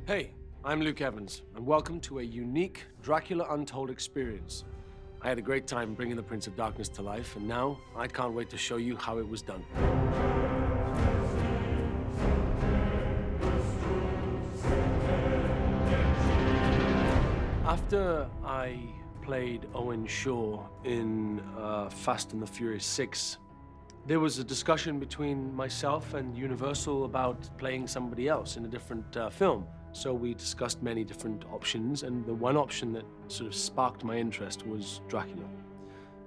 Hey, I'm Luke Evans, and welcome to a unique Dracula Untold experience. I had a great time bringing the Prince of Darkness to life, and now I can't wait to show you how it was done. After I played Owen Shaw in Fast and the Furious 6, there was a discussion between myself and Universal about playing somebody else in a different film. So we discussed many different options, and the one option that sort of sparked my interest was Dracula.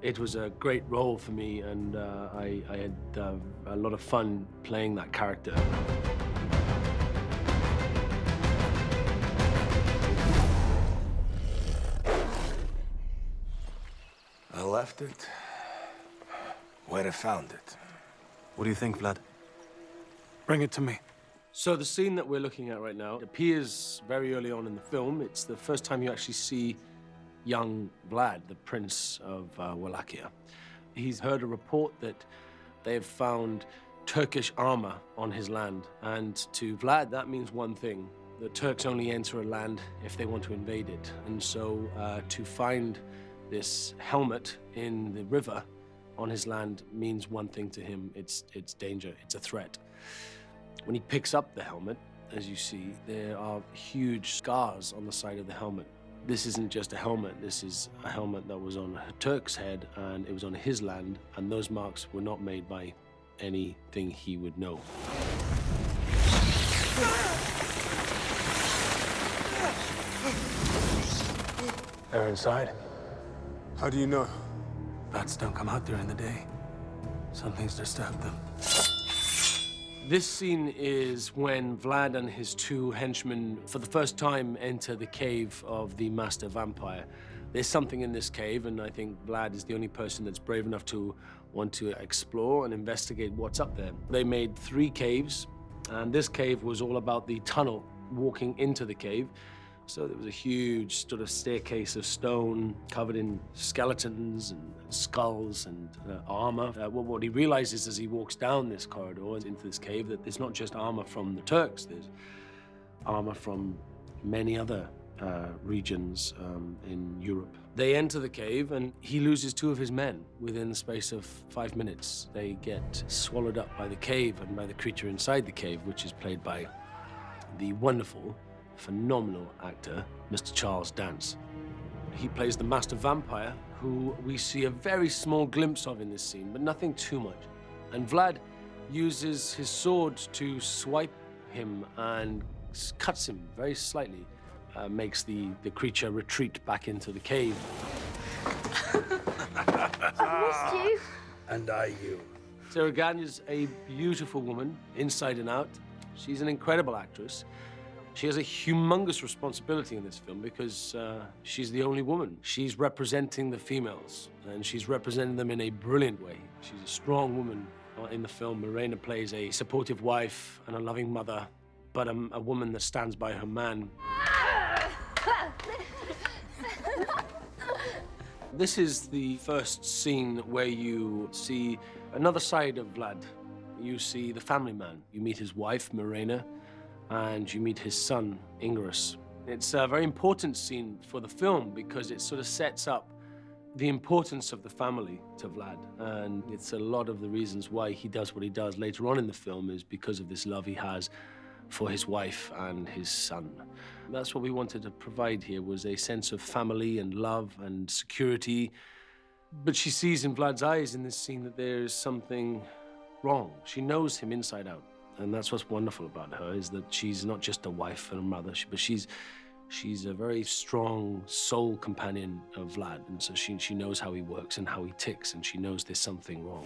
It was a great role for me, and I had a lot of fun playing that character. I left it where I found it. What do you think, Vlad? Bring it to me. So the scene that we're looking at right now appears very early on in the film. It's the first time you actually see young Vlad, the Prince of Wallachia. He's heard a report that they've found Turkish armor on his land. And to Vlad, that means one thing. The Turks only enter a land if they want to invade it. And so to find this helmet in the river on his land means one thing to him. It's danger, it's a threat. When he picks up the helmet, as you see, there are huge scars on the side of the helmet. This isn't just a helmet, this is a helmet that was on a Turk's head, and it was on his land, and those marks were not made by anything he would know. They're inside. How do you know? Bats don't come out during the day. Something's disturbed them. This scene is when Vlad and his two henchmen, for the first time, enter the cave of the Master Vampire. There's something in this cave, and I think Vlad is the only person that's brave enough to want to explore and investigate what's up there. They made 3 caves, and this cave was all about the tunnel walking into the cave. So there was a huge sort of staircase of stone covered in skeletons and skulls and armor. What he realizes as he walks down this corridor into this cave, that there's not just armor from the Turks, there's armor from many other regions in Europe. They enter the cave, and he loses 2 of his men within the space of 5 minutes. They get swallowed up by the cave and by the creature inside the cave, which is played by the wonderful, phenomenal actor, Mr. Charles Dance. He plays the Master Vampire, who we see a very small glimpse of in this scene, but nothing too much. And Vlad uses his sword to swipe him and cuts him very slightly, makes the creature retreat back into the cave. I missed you. And I you. Sarah Gadon is a beautiful woman, inside and out. She's an incredible actress. She has a humongous responsibility in this film because she's the only woman. She's representing the females, and she's representing them in a brilliant way. She's a strong woman in the film. Mirena plays a supportive wife and a loving mother, but a woman that stands by her man. This is the first scene where you see another side of Vlad. You see the family man. You meet his wife, Mirena, and you meet his son, Ingeras. It's a very important scene for the film because it sort of sets up the importance of the family to Vlad. And it's a lot of the reasons why he does what he does later on in the film is because of this love he has for his wife and his son. That's what we wanted to provide here, was a sense of family and love and security. But she sees in Vlad's eyes in this scene that there's something wrong. She knows him inside out. And that's what's wonderful about her, is that she's not just a wife and a mother, but she's a very strong soul companion of Vlad. And so she knows how he works and how he ticks, and she knows there's something wrong.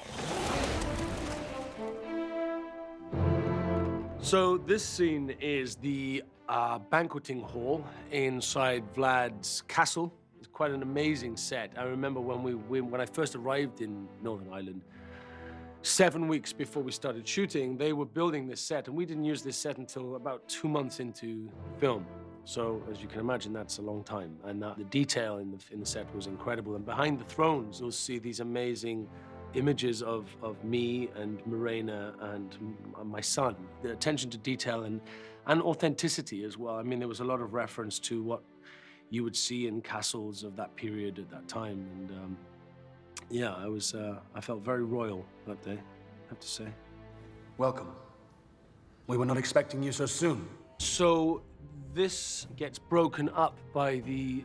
So this scene is the banqueting hall inside Vlad's castle. It's quite an amazing set. I remember when I first arrived in Northern Ireland, 7 weeks before we started shooting, they were building this set, and we didn't use this set until about 2 months into film. So, as you can imagine, that's a long time. And the detail in the set was incredible. And behind the thrones, you'll see these amazing images of me and Mirena and my son. The attention to detail and and authenticity as well. I mean, there was a lot of reference to what you would see in castles of that period at that time. And yeah, I felt very royal that day, I have to say. Welcome. We were not expecting you so soon. So this gets broken up by the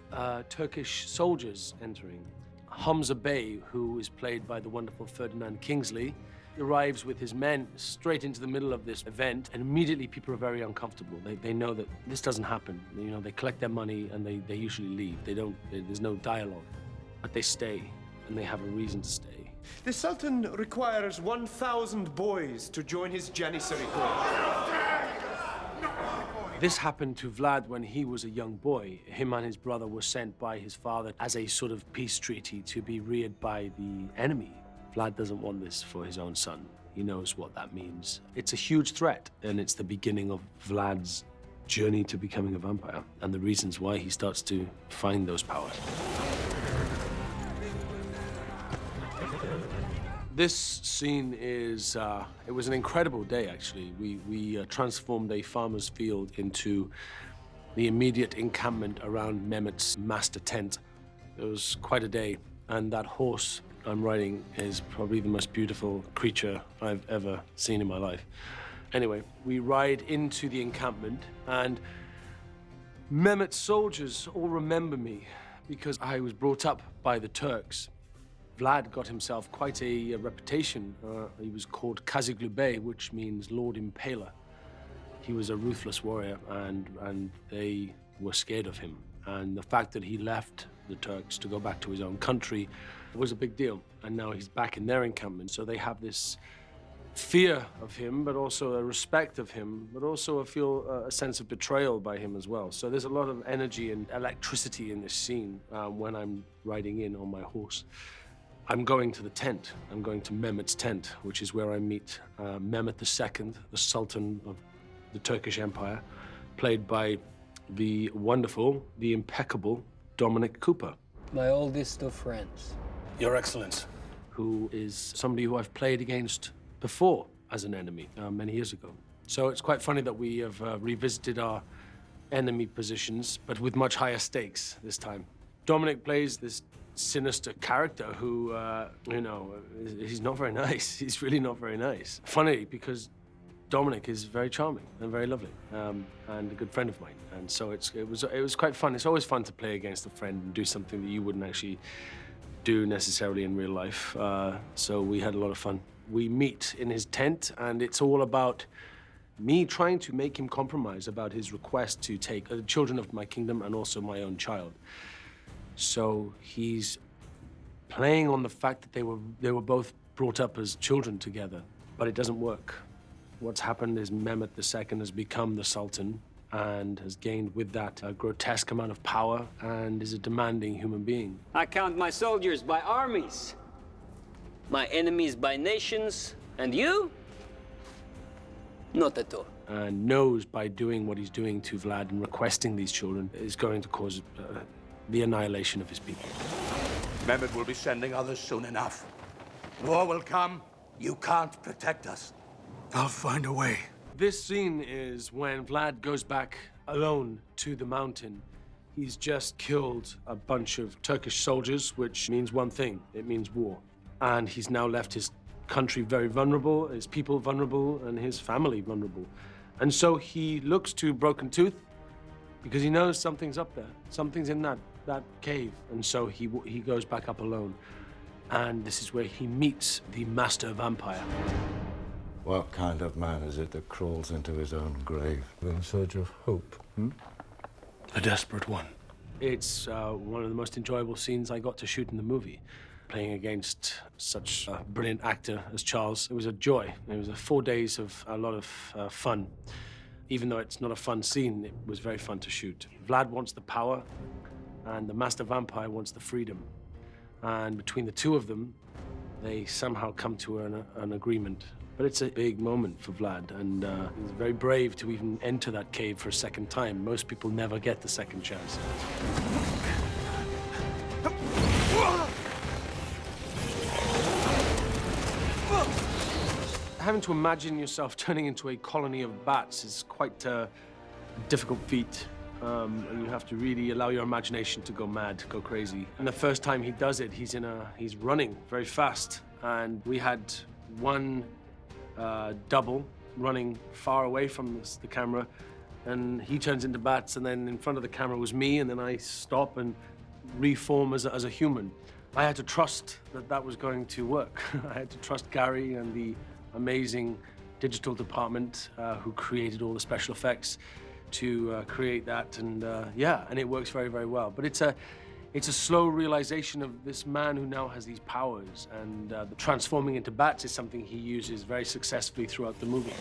Turkish soldiers entering. Hamza Bey, who is played by the wonderful Ferdinand Kingsley, arrives with his men straight into the middle of this event, and immediately people are very uncomfortable. They know that this doesn't happen. You know, they collect their money and they usually leave. There's no dialogue, but they stay, and they have a reason to stay. The Sultan requires 1,000 boys to join his Janissary Corps. This happened to Vlad when he was a young boy. Him and his brother were sent by his father as a sort of peace treaty to be reared by the enemy. Vlad doesn't want this for his own son. He knows what that means. It's a huge threat, and it's the beginning of Vlad's journey to becoming a vampire, and the reasons why he starts to find those powers. This scene is, it was an incredible day, actually. We transformed a farmer's field into the immediate encampment around Mehmed's master tent. It was quite a day, and that horse I'm riding is probably the most beautiful creature I've ever seen in my life. Anyway, we ride into the encampment, and Mehmed's soldiers all remember me because I was brought up by the Turks. Vlad got himself quite a reputation. He was called Kaziglu Bey, which means Lord Impaler. He was a ruthless warrior, and they were scared of him. And the fact that he left the Turks to go back to his own country was a big deal. And now he's back in their encampment, so they have this fear of him, but also a respect of him, but also a sense of betrayal by him as well. So there's a lot of energy and electricity in this scene when I'm riding in on my horse. I'm going to the tent. I'm going to Mehmed's tent, which is where I meet Mehmed II, the Sultan of the Turkish Empire, played by the wonderful, the impeccable Dominic Cooper. My oldest of friends. Your Excellence. Who is somebody who I've played against before as an enemy many years ago. So it's quite funny that we have revisited our enemy positions, but with much higher stakes this time. Dominic plays this sinister character who, you know, he's not very nice. He's really not very nice. Funny, because Dominic is very charming and very lovely, and a good friend of mine. And so it was quite fun. It's always fun to play against a friend and do something that you wouldn't actually do necessarily in real life. So we had a lot of fun. We meet in his tent, and it's all about me trying to make him compromise about his request to take the children of my kingdom and also my own child. So he's playing on the fact that they were both brought up as children together, but it doesn't work. What's happened is Mehmed II has become the Sultan and has gained with that a grotesque amount of power and is a demanding human being. I count my soldiers by armies, my enemies by nations, and you? Not at all. And knows by doing what he's doing to Vlad and requesting these children is going to cause the annihilation of his people. Mehmed will be sending others soon enough. War will come. You can't protect us. I'll find a way. This scene is when Vlad goes back alone to the mountain. He's just killed a bunch of Turkish soldiers, which means one thing. It means war. And he's now left his country very vulnerable, his people vulnerable, and his family vulnerable. And so he looks to Broken Tooth because he knows something's up there. Something's in that cave. And so he goes back up alone. And this is where he meets the Master Vampire. What kind of man is it that crawls into his own grave? In search of hope, A desperate one. It's one of the most enjoyable scenes I got to shoot in the movie. Playing against such a brilliant actor as Charles. It was a joy. It was 4 days of a lot of fun. Even though it's not a fun scene, it was very fun to shoot. Vlad wants the power, and the Master Vampire wants the freedom. And between the two of them, they somehow come to an agreement. But it's a big moment for Vlad, and he's very brave to even enter that cave for a second time. Most people never get the second chance. Having to imagine yourself turning into a colony of bats is quite difficult feat. And you have to really allow your imagination to go mad, go crazy. And the first time he does it, he's running very fast. And we had one double running far away from the camera, and he turns into bats, and then in front of the camera was me, and then I stop and reform as a human. I had to trust that that was going to work. I had to trust Gary and the amazing digital department who created all the special effects to create that, and yeah, and it works very, very well. But it's a slow realization of this man who now has these powers, and the transforming into bats is something he uses very successfully throughout the movie.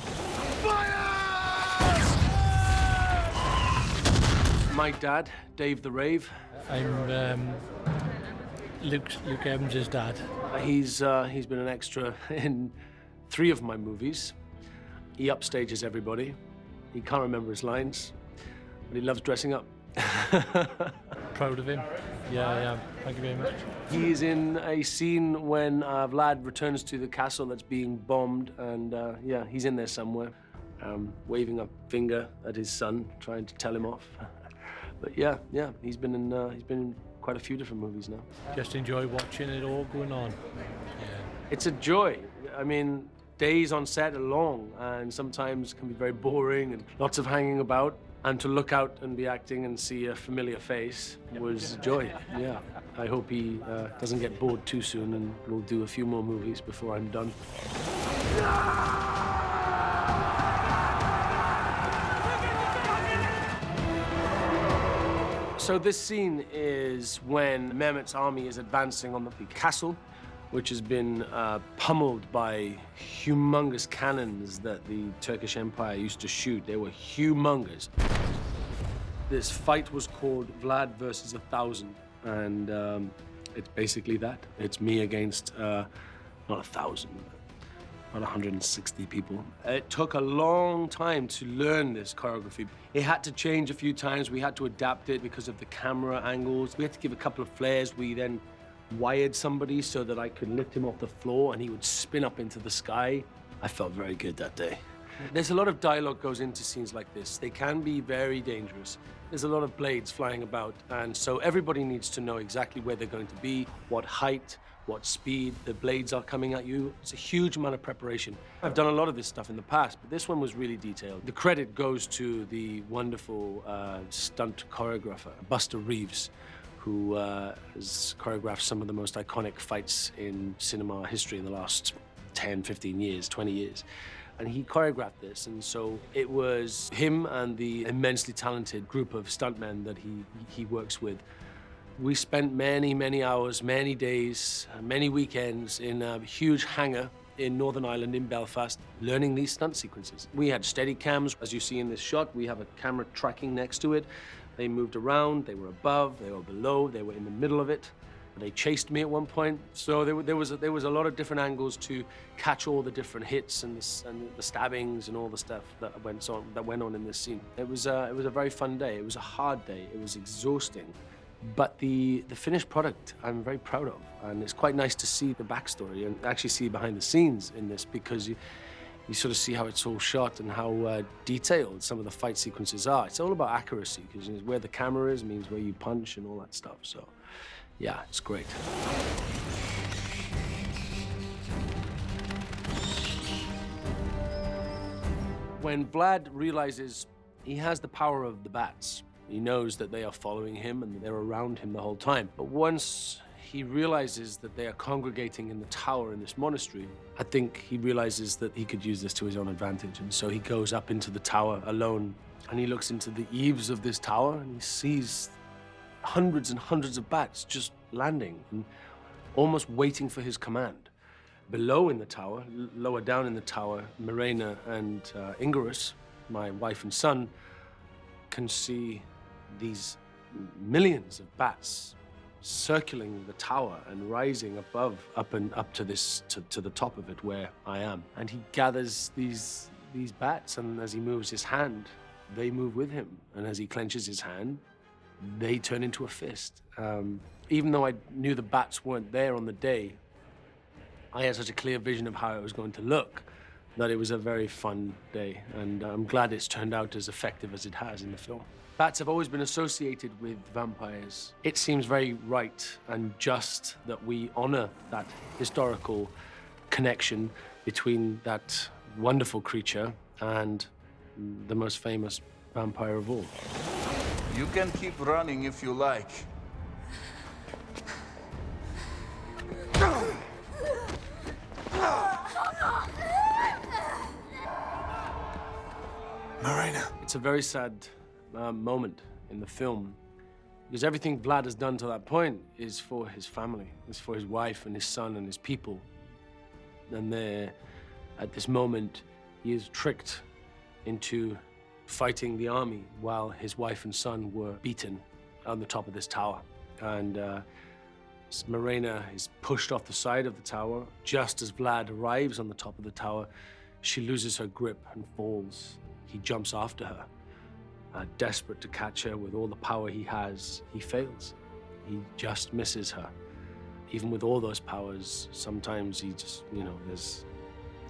My dad, Dave the Rave. I'm Luke Evans' dad. He's been an extra in 3 of my movies. He upstages everybody. He can't remember his lines, but he loves dressing up. Proud of him. Yeah, thank you very much. He's in a scene when Vlad returns to the castle that's being bombed, and yeah, he's in there somewhere, waving a finger at his son, trying to tell him off. But yeah, he's been in quite a few different movies now. Just enjoy watching it all going on. Yeah. It's a joy. I mean, days on set are long, and sometimes can be very boring, and lots of hanging about. And to look out and be acting and see a familiar face was joy, yeah. I hope he doesn't get bored too soon, and we'll do a few more movies before I'm done. So this scene is when Mehmed's army is advancing on the castle, which has been pummeled by humongous cannons that the Turkish Empire used to shoot. They were humongous. This fight was called Vlad versus 1,000, and it's basically that. It's me against, not 1,000, about 160 people. It took a long time to learn this choreography. It had to change a few times. We had to adapt it because of the camera angles. We had to give a couple of flares. We then wired somebody so that I could lift him off the floor and he would spin up into the sky. I felt very good that day. There's a lot of dialogue goes into scenes like this. They can be very dangerous. There's a lot of blades flying about, and so everybody needs to know exactly where they're going to be, what height, what speed the blades are coming at you. It's a huge amount of preparation. I've done a lot of this stuff in the past, but this one was really detailed. The credit goes to the wonderful stunt choreographer, Buster Reeves, who has choreographed some of the most iconic fights in cinema history in the last 10, 15 years, 20 years. And he choreographed this, and so it was him and the immensely talented group of stuntmen that he works with. We spent many, many hours, many days, many weekends in a huge hangar in Northern Ireland, in Belfast, learning these stunt sequences. We had steady cams. As you see in this shot, we have a camera tracking next to it. They moved around, they were above, they were below, they were in the middle of it. They chased me at one point. So there was a lot of different angles to catch all the different hits and the stabbings and all the stuff that went on in this scene. It was a very fun day. It was a hard day. It was exhausting. But the finished product I'm very proud of, and it's quite nice to see the backstory and actually see behind the scenes in this, because you sort of see how it's all shot and how detailed some of the fight sequences are. It's all about accuracy, because where the camera is means where you punch and all that stuff. So, yeah, it's great. When Vlad realizes he has the power of the bats, he knows that they are following him and they're around him the whole time. But once he realizes that they are congregating in the tower in this monastery, I think he realizes that he could use this to his own advantage. And so he goes up into the tower alone, and he looks into the eaves of this tower, and he sees hundreds and hundreds of bats just landing and almost waiting for his command. Below in the tower, lower down in the tower, Mirena and Ingeras, my wife and son, can see these millions of bats circling the tower and rising above, up to the top of it where I am. And he gathers these bats, and as he moves his hand, they move with him. And as he clenches his hand, they turn into a fist. Even though I knew the bats weren't there on the day, I had such a clear vision of how it was going to look that it was a very fun day, and I'm glad it's turned out as effective as it has in the film. Bats have always been associated with vampires. It seems very right and just that we honor that historical connection between that wonderful creature and the most famous vampire of all. You can keep running if you like. Mirena. It's a very sad moment in the film, because everything Vlad has done to that point is for his family, is for his wife and his son and his people. And there, at this moment, he is tricked into fighting the army while his wife and son were beaten on the top of this tower. And Mirena is pushed off the side of the tower. Just as Vlad arrives on the top of the tower, she loses her grip and falls. He jumps after her. Desperate to catch her with all the power he has, he fails. He just misses her. Even with all those powers, sometimes he just,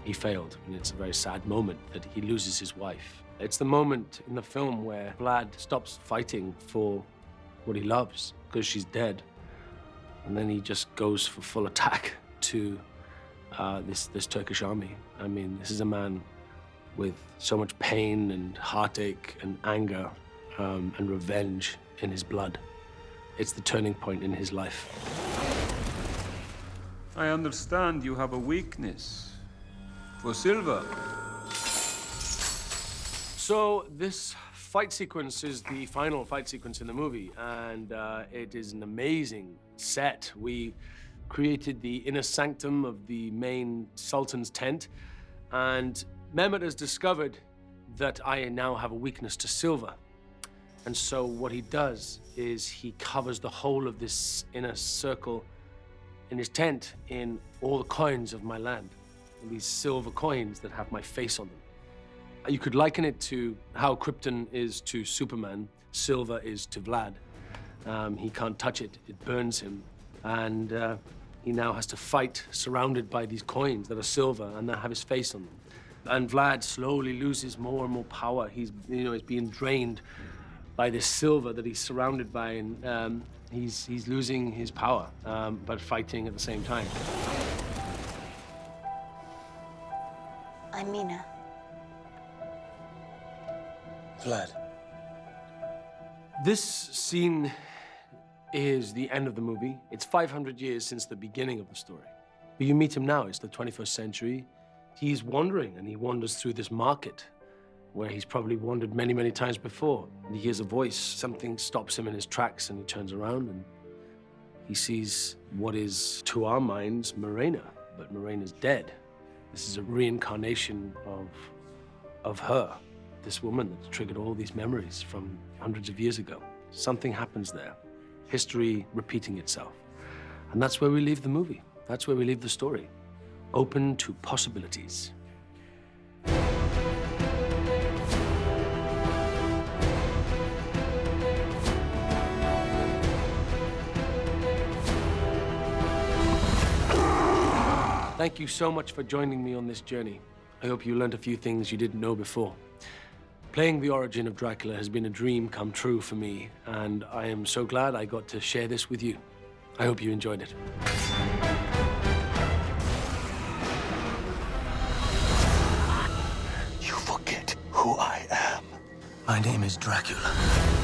he failed. And it's a very sad moment that he loses his wife. It's the moment in the film where Vlad stops fighting for what he loves because she's dead. And then he just goes for full attack to this Turkish army. I mean, this is a man with so much pain and heartache and anger and revenge in his blood. It's the turning point in his life. I understand you have a weakness for silver. So this fight sequence is the final fight sequence in the movie, and it is an amazing set. We created the inner sanctum of the main Sultan's tent, and Mehmed has discovered that I now have a weakness to silver. And so what he does is he covers the whole of this inner circle in his tent in all the coins of my land. These silver coins that have my face on them. You could liken it to how Krypton is to Superman, silver is to Vlad. He can't touch it, it burns him. And he now has to fight surrounded by these coins that are silver and that have his face on them. And Vlad slowly loses more and more power. He's being drained by this silver that he's surrounded by, and he's losing his power, but fighting at the same time. I'm Mina. Vlad. This scene is the end of the movie. It's 500 years since the beginning of the story. But you meet him now, it's the 21st century. He's wandering, and he wanders through this market where he's probably wandered many, many times before. And he hears a voice, something stops him in his tracks, and he turns around and he sees what is, to our minds, Mirena, but Mirena's dead. This is a reincarnation of her, this woman that triggered all these memories from hundreds of years ago. Something happens there, history repeating itself. And that's where we leave the movie. That's where we leave the story. Open to possibilities. Thank you so much for joining me on this journey. I hope you learned a few things you didn't know before. Playing the origin of Dracula has been a dream come true for me, and I am so glad I got to share this with you. I hope you enjoyed it. You forget who I am. My name is Dracula.